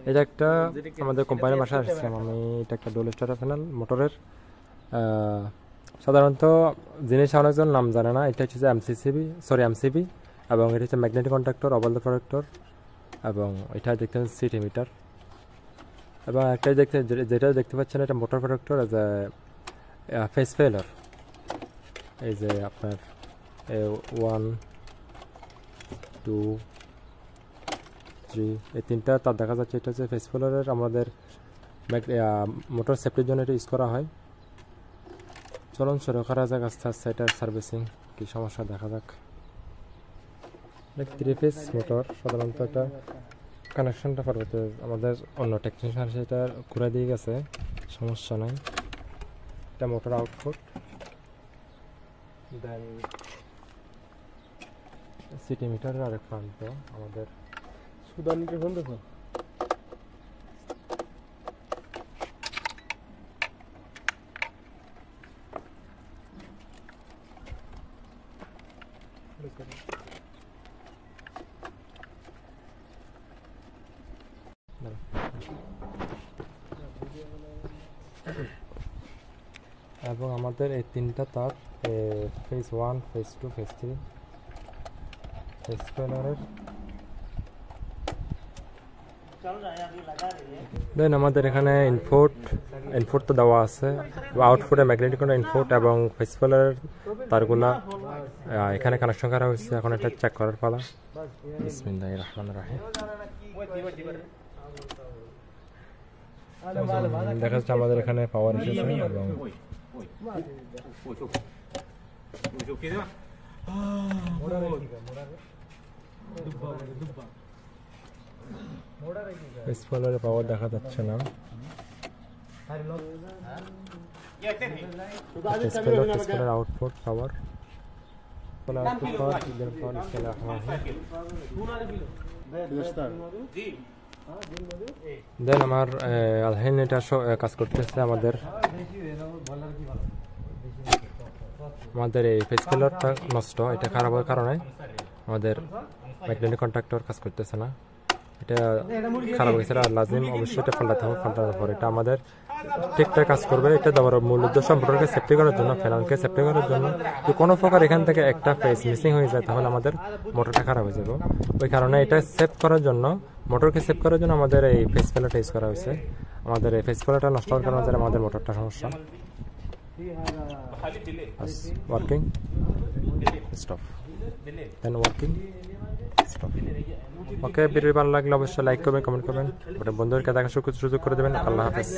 এটা একটা আমাদের কোম্পানির বাসায় আসছিলাম আমি। এটা একটা ডোল স্টার প্যানেল মোটরের। সাধারণত জিনিস অনেকজন নাম জানে না। এটা হচ্ছে এমসিবি, এবং এটা হচ্ছে ম্যাগনেটিক কন্ডাক্টর, অবল প্রোডাক্টর, এবং এটা দেখতে সিটি মিটার। এবং একটা যেটা দেখতে পাচ্ছেন এটা motor protector as a face ফেলার। এই যে আপনার 1 2 3 এই তিনটা তার দেখা যাচ্ছে। এটা হচ্ছে ফেস ফেলারের আমাদের মোটর সেফটির জন্য এটা ইউজ করা হয়। চলুন শুরু করা যাক আস্তে আস্তে এটার সার্ভিসিং কি সমস্যা দেখা যাক। 3 ফেস মোটর। সাধারণত এটা কানেকশনটা পরবর্তী আমাদের অন্য টেকনিশিয়ান সেটা ঘুরে দিয়ে গেছে, সমস্যা নাই। এটা মোটর আউটপুট, দেন সিটি মিটারের আরেক প্রান্ত আমাদের সুদানিকে ফোন দেখুন। এবং আমাদের এই তিনটা তার ফেজ 1, ফেজ 2, ফেজ 3 ফেজ ফেলারের। দেন আমাদের এখানে ইনপুট তো দেওয়া আছে, আউটপুটে ম্যাগনেটিক ইনপুট এবং ফেজ ফেলারের তারগুলা এখানে কানেকশন করা হয়েছে। এখন এটা চেক করার পালা। বিসমিল্লাহির রহমানির রহিম। দেখা যাচ্ছে আমাদের এখানে পাওয়ার এসেছে এবং ফেসফলারে পাওয়ার দেখা যাচ্ছে না। ফেসফলার আউটপুট পাওয়ার দেন আমার আলহাইন এটা কাজ করতেছে। আমাদের এই ফেসফলারটা নষ্ট, এটা খারাপ হওয়ার কারণে আমাদের ম্যাগনেটিক কন্ট্রাক্টর কাজ করতেছে না। এটা খারাপ হয়েছে, লাজিম অবশ্যই এটা পাল্টাতে হবে। পাল্টানোর পর এটা আমাদের ঠিকঠাক কাজ করবে। এটা দেওয়ার মূল উদ্দেশ্য মোটরকে সেফটি করার জন্য, ফ্যানকে সেফটি করার জন্য। তো কোনো প্রকার এখান থেকে একটা ফেজ মিসিং হয়ে যায় তাহলে আমাদের মোটরটা খারাপ হয়ে যাবে। ওই কারণে এটা সেভ করার জন্য, মোটরকে সেভ করার জন্য আমাদের এই ফেজ ফেলারটা ইউজ করা হয়েছে। আমাদের এই ফেজ ফেলারটা নষ্ট হওয়ার কারণে আমাদের মোটরটা সমস্যা। ওয়ার্কিং স্টপ, দেন ওয়ার্কিং স্টপ। ওকে, ভিডিও ভালো লাগলে অবশ্যই লাইক করবেন, কমেন্ট করবেন, বন্ধুদেরকে দেখার সুযোগ করে দেবেন। আল্লাহ হাফেজ।